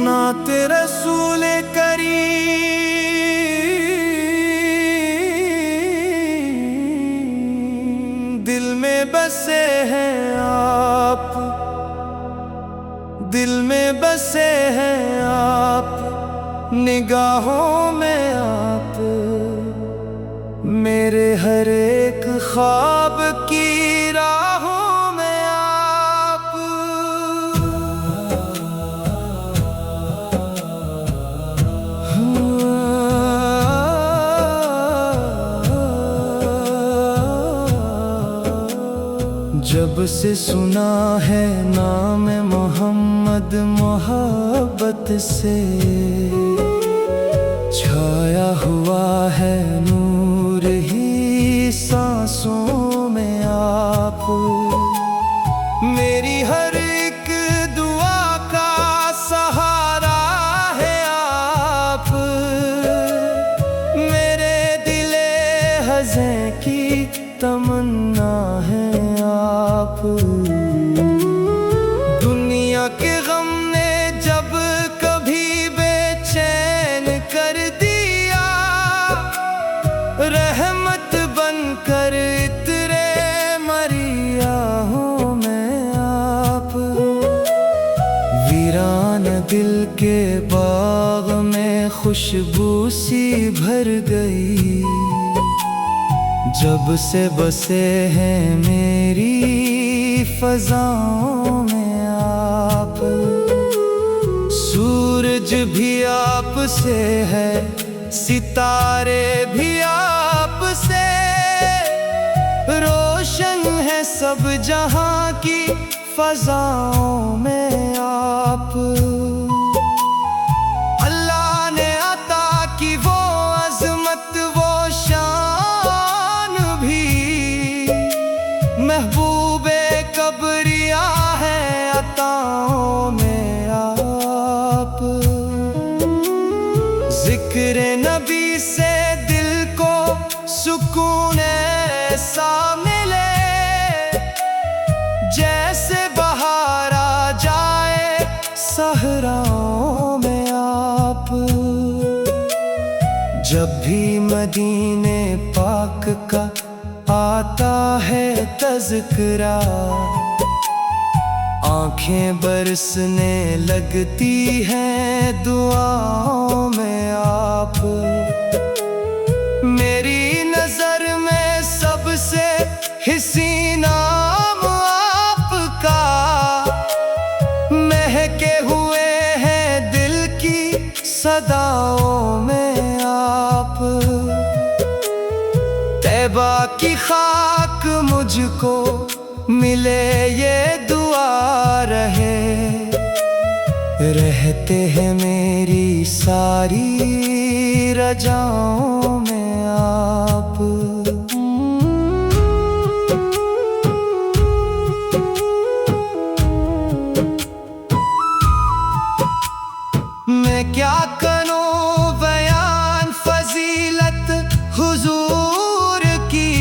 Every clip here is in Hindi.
नात रसूल करीम दिल में बसे हैं आप, दिल में बसे हैं आप, निगाहों में आप, मेरे हर एक ख्वाब की राहों में आप। जब से सुना है नाम मोहम्मद, मोहब्बत से छाया हुआ है नूर ही सांसों में आप। मेरी हर एक दुआ का सहारा है आप, मेरे दिले हज़े की तमन्ना है आप। दुनिया के गम ने जब कभी बेचैन कर दिया, रहमत बनकर इतरे मरियाहों में आप। वीरान दिल के बाग में खुशबू सी भर गई, जब से बसे हैं मेरी फज़ाओं में आप। सूरज भी आप से है, सितारे भी आप से, रोशन है सब जहां की फज़ाओं में आप। अल्लाह ने अता की वो अज़मत, वो शान भी, महबूबे कबरिया है अताओं में आप। ज़िक्र नबी से दिल को सुकून ऐसा मिले, जैसे बहार आ जाए सहराओं में आप। जब भी मदीने पाक का आता है तज़किरा, आंखें बरसने लगती हैं दुआओं में आप। मेरी नजर में सबसे हसीन नाम आपका, महके हुए हैं दिल की सदाओं में आप। तैबा की खाक मुझको मिले ये दुआ रहे, रहते हैं मेरी सारी रजाओं में आप। मैं क्या करूं बयान फजीलत हुजूर की,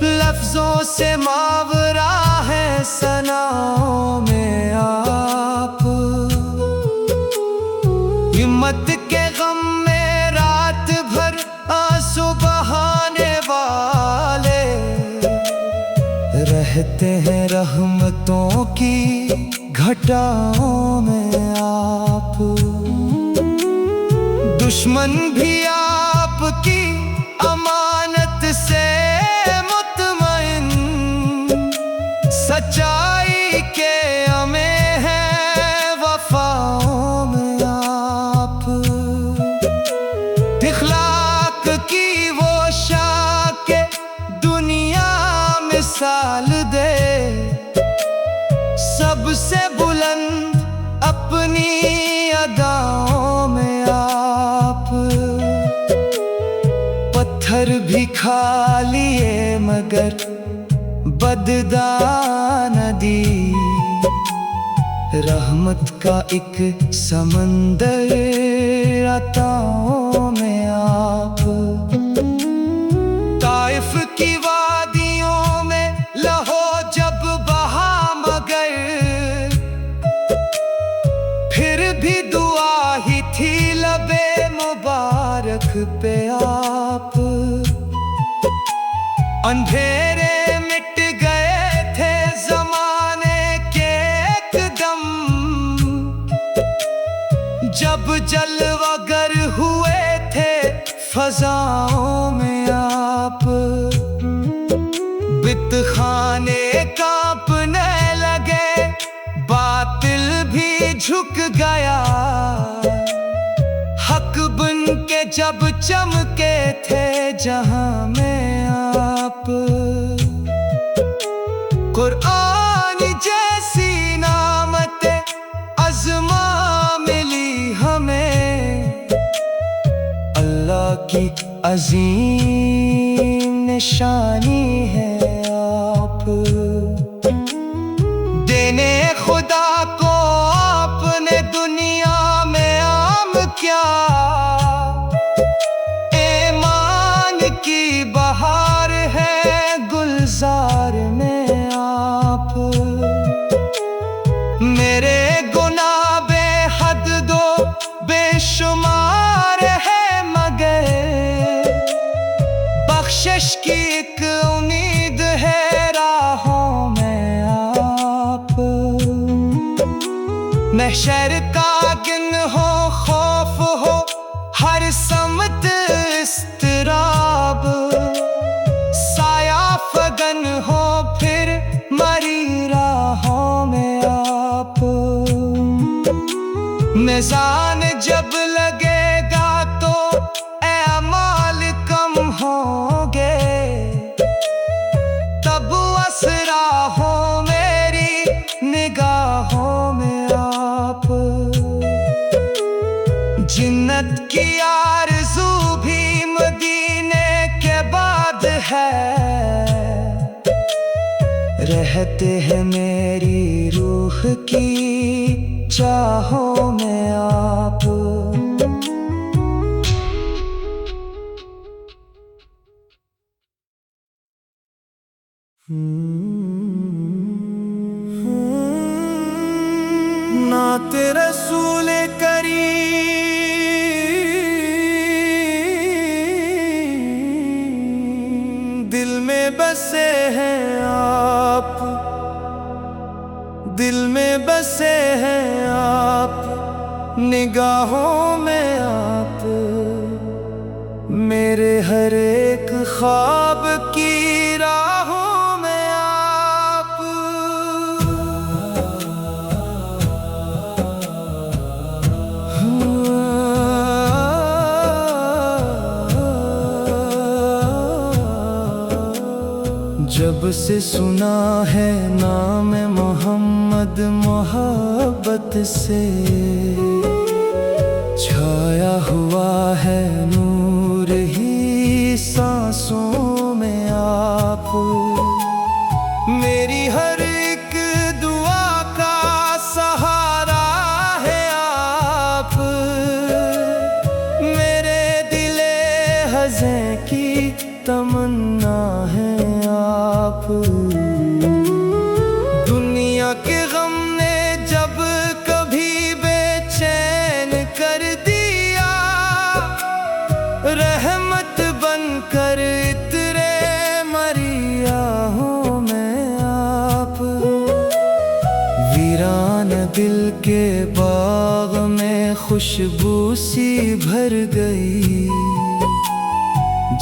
लफ्जों से मावरा है सनाओं में आप। हिम्मत के गम में रात भर आंसू बहाने वाले, रहते हैं रहमतों की घटाओं में आप। दुश्मन भी आपकी अमानत से मुतमईन, सच्चाई के हमें है वफाओं में आप। इखलाक की वो शाके दुनिया मिसाल दे, सबसे बुलंद अपनी अदाओं में आप। पत्थर भी खा लिए मगर बददा न दी, रहमत का एक समंदर अताओं में आप। ताइफ की वादियों में लहो अंधेरे मिट गए थे जमाने के एकदम, जब जलवागर हुए थे फजाओं में आप। बितखाने कांपने लगे, बातिल भी झुक गया। हक बन के जब चमके थे जहां में आप। कुरान जैसी नामत अज़मा मिली हमें, अल्लाह की अजीम निशानी है आप। देने खुदा को आपने दुनिया में आम क्या, ईमान की बहार है गुलजार में आप। मेरे गुनाह बेहद दो बेशुमार है, मगर बख्शिश की एक उम्मीद है राहों में आप। महशर का दिन हो, खौफ हो हर समत इस्तराब, साया फगन हो फिर मरी राहों में आप। मिज़ान जब लगेगा तो अमाल कम होंगे, तब असरा हो मेरी निगाहों में आप। जिन्नत की आरज़ू भी मदीने के बाद है, रहते हैं मेरी रूह की चाहों में आप। नाते रसूल करीम दिल में बसे हैं आप, दिल में बसे हैं आप, निगाहों में आप। मेरे हर एक ख्वाब की राहों में आप। जब से सुना है नाम मोहम्मद, मोहब्बत से छाया हुआ है नूर ही सांसों में आप। मेरी हर एक दुआ का सहारा है आप। मेरे दिले हज़े की तमन्ना है आप। दुनिया के गम ने जब कभी बेचैन कर दिया, रहमत बनकर इतरे मरियाहों में आप। वीरान दिल के बाग में खुशबू सी भर गई,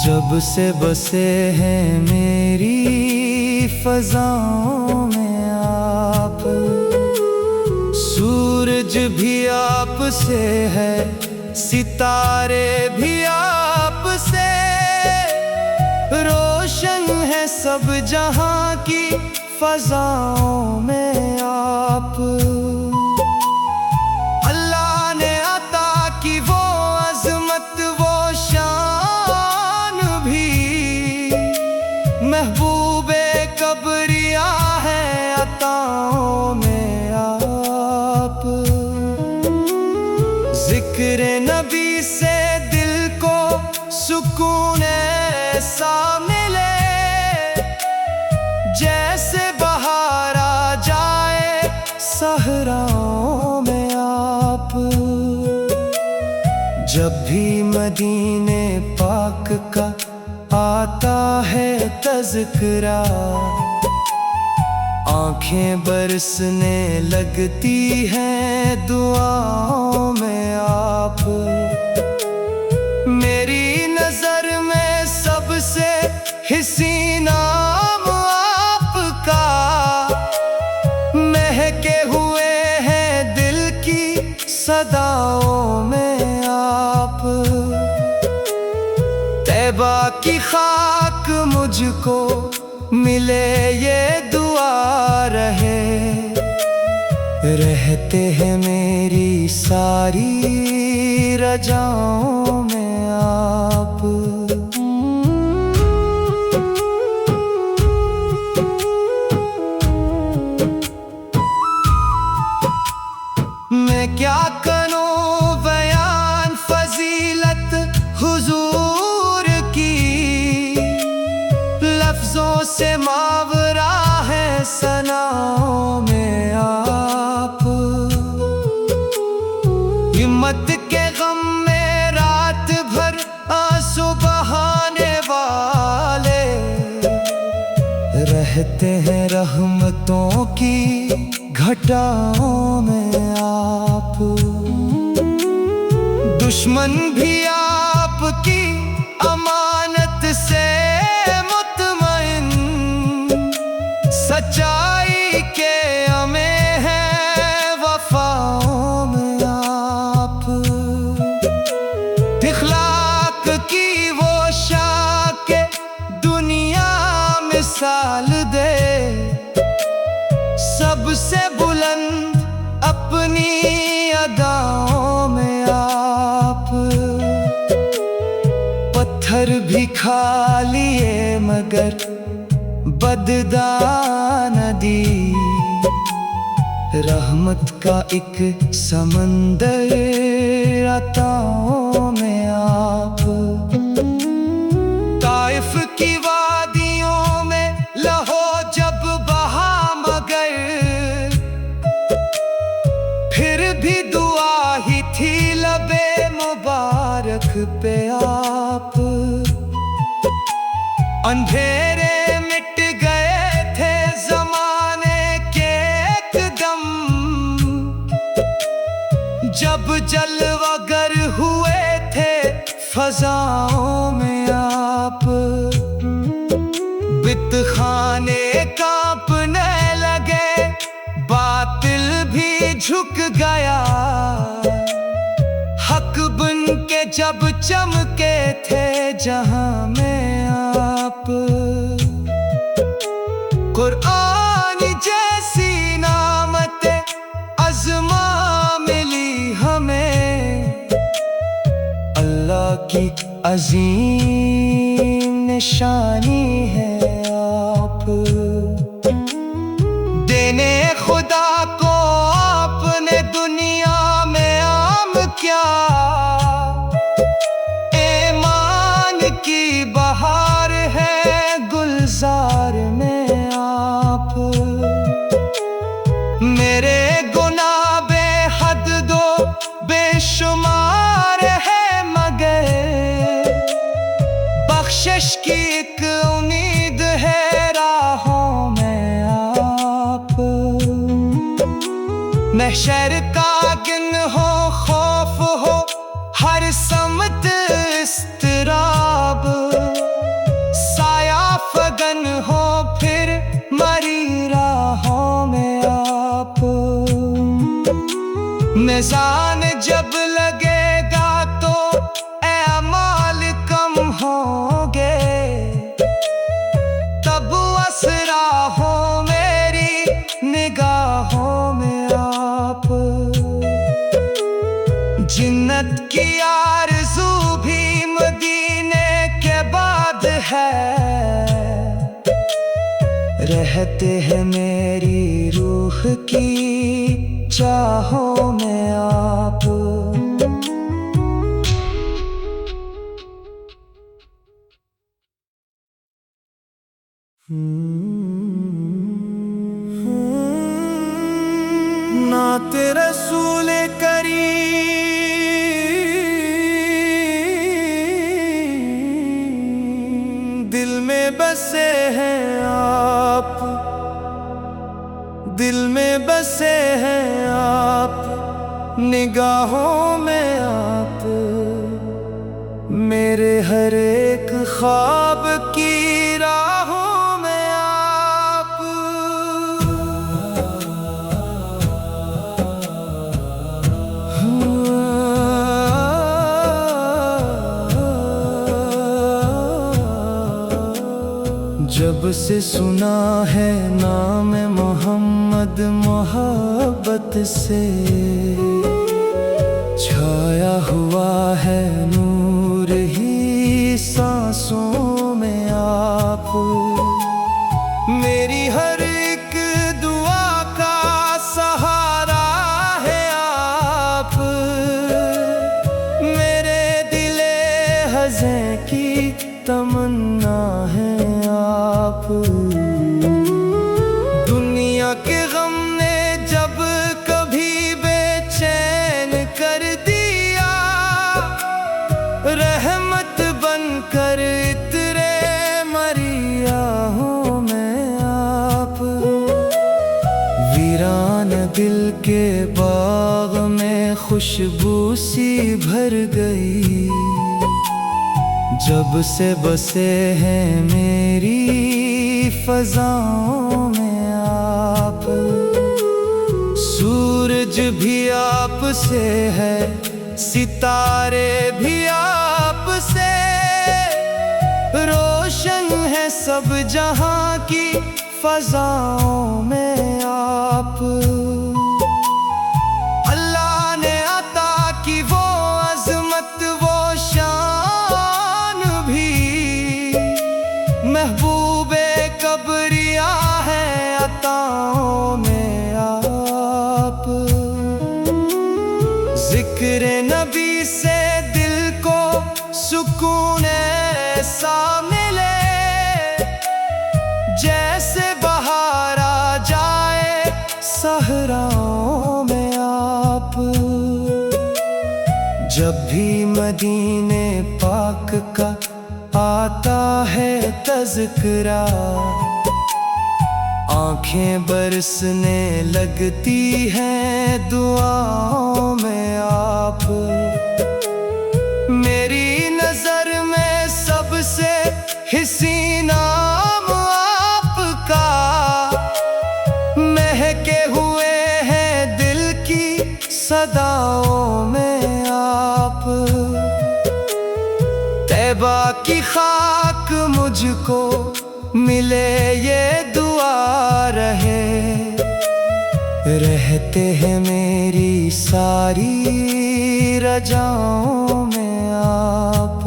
जब से बसे हैं मेरी फज़ाओं में आप। सूरज भी आप से है, सितारे भी आप से, रोशन है सब जहां की फज़ाओं में आप। अल्लाह ने अता की वो अज़मत, वो शान भी, महबूबे कबरिया है अताओं में आप। जिक्र नबी से दिल को सुकून ऐसा मिले, जैसे बहार आ जाए सहराओं में आप। जब भी मदीने पाक का आता है तज़किरा, आंखें बरसने लगती हैं दुआओं में आप। मेरी नजर में सबसे हसीन नाम आपका, महके हुए हैं दिल की सदाओं में आप। तैबा की खाक मुझको मिले ये दुआ रहे, रहते हैं मेरी सारी रजाओं में आप। मैं क्या करूं बयान फजीलत हुजूर की, लफ्जों से मावरा है सनाओं में आप। हिम्मत के गम में रात भर आंसू बहाने वाले, रहते हैं रहमतों की घटाओं में आप। दुश्मन भी आपकी अमानत से मुतमइन, सच्चाई के हमें है वफाओं में आप। इखलाक की वो शाके दुनिया मिसाल दे, सबसे बुलंद अपनी अदाओं में आप। पत्थर भी खा लिए मगर बददा न दी, रहमत का एक समंदर अताओं में आप। ताइफ की वादियों में लहो जब बहा मगर, फिर भी दुआ ही थी लबे मुबारक पे आप। अंधेरे मिट गए थे जमाने के एकदम, जब जलवागर हुए थे फजाओं में आप। बितखाने कांपने लगे, बातिल भी झुक गया, हक बन के जब चमके थे जहां में आप। कुरान जैसी नामत अज़मा मिली हमें, अल्लाह की अजीम निशानी है आप। देने खुदा को आपने दुनिया में आम क्या, ईमान की बहार है गुलजार में आप। मेरे गुनाह बेहद दो बेशुमार है मगर, बख्शिश की एक उम्मीद है राहों में आप। महशर का गिन हो खौफ हो हर समत इस्तराब, साया फगन हो फिर मरी राहों में आप। मिज़ान जब लगेगा तो अमाल कम होंगे, तब असरा हो मेरी निगाहों में आप। जिन्नत की आरज़ू भी मदीने के बाद है, रहते हैं मेरी रूह की चाहों में आप। ना तेरे रसूल करीम बसे हैं आप, निगाहों में आप, मेरे हर एक ख्वाब की राहों में आप। जब से सुना है नाम मोहम्मद, मोहब्बत से छाया हुआ है नूर ही सांसों में आप। मेरी हर एक दुआ का सहारा है आप, मेरे दिले हज़े की तमन्ना है आप। दुनिया के गम ने जब कभी बेचैन कर दिया, रहमत बनकर इतरे मरियाहों में आप। वीरान दिल के बाग में खुशबू सी भर गई, जब से बसे हैं मेरी फज़ाओं में आप। सूरज भी आप से है, सितारे भी आप से, रोशन है सब जहां की फज़ाओं में आप। अल्लाह ने अता की वो अज़मत, वो शान भी, महबूबे कबरिया है अताओं में आप। जिक्र नबी से दिल को सुकून ऐसा मिले, जैसे बहार आ जाए सहराओं में आप। जब भी मदीने पाक का आता है तज़किरा, आंखें बरसने लगती हैं दुआओं में आप। मेरी नजर में सबसे हसीन नाम आपका, महके हुए हैं दिल की सदाओं में आप। तैबा की खाक मुझको मिले ये दुआ रहे, रहते हैं मेरी सारी रजाओं में आप।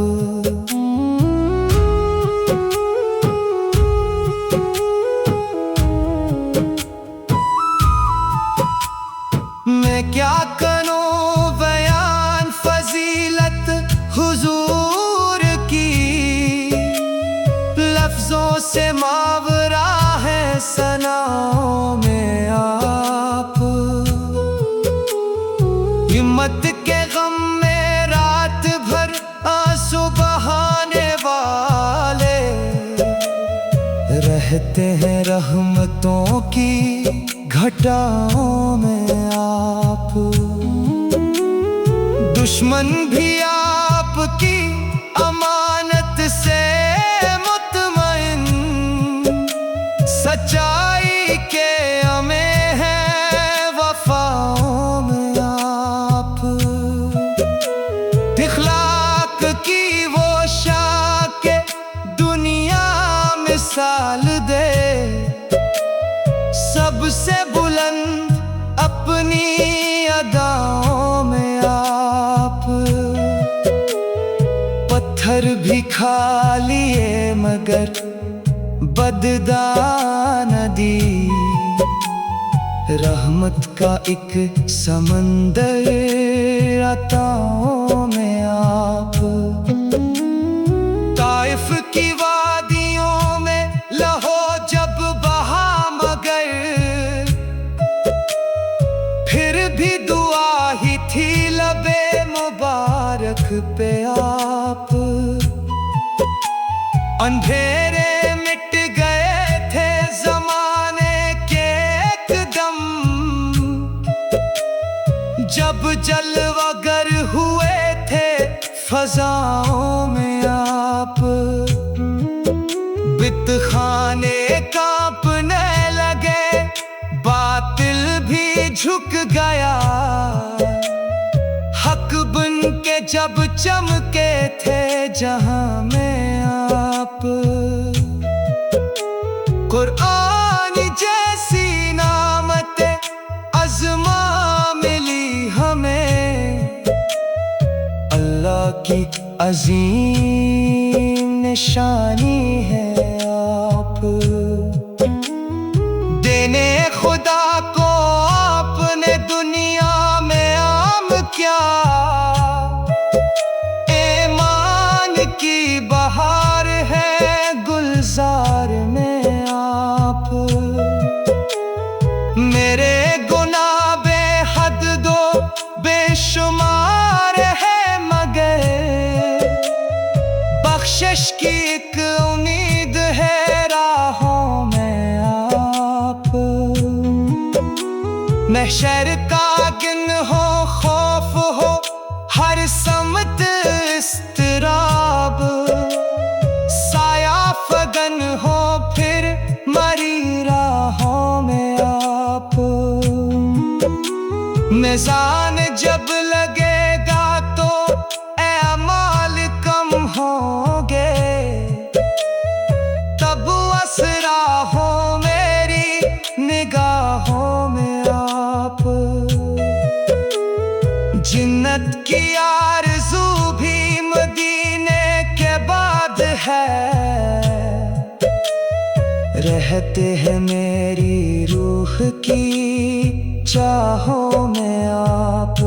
मैं क्या करूं बयान फजीलत हुजूर की, लफ्जों से मावरा है सनाओं में आप। हिम्मत के गम में रात भर आंसू बहाने वाले, रहते हैं रहमतों की घटाओं में आप। दुश्मन भी आपकी अमानत से मुतमईन, सच्चाई के हमें है वफाओं में आप। इखलाक की वो शाके दुनिया मिसाल दे, सबसे बुलंद अपनी अदाओं में आप। पत्थर भी खा लिए मगर बददा न दी, रहमत का एक समंदर अताओं में आप। ताइफ की वादियों में लहो जब बहा मगर, फिर भी दुआ ही थी लबे मुबारक पे आप। अंधेरे मिट गए थे जमाने के एकदम, जलवागर हुए थे फजाओं में आप, बितखाने कांपने लगे, बातिल भी झुक गया। हक बन के जब चमके थे जहां में आप, कुरान जैसी नामत अज़मा मिली हमें, अल्लाह की अजीम निशानी है आप। देने खुदा को आपने दुनिया में आम क्या, ईमान की बहार है गुलजार में आप। मेरे गुनाह बेहद दो बेशुमार है, मगर बख्शिश की एक उम्मीद है राहों में आप। महशर का गिन हो, खौफ हो, हर समत इस्तराब, साया फगन हो फिर मरी राहों में आप। मिज़ान जब लगेगा तो अमाल कम होंगे, तब असरा हो मेरी निगाहों में आप। जन्नत की आरज़ू भी मदीने के बाद है, रहते हैं मेरी रूह की चाहों में आप।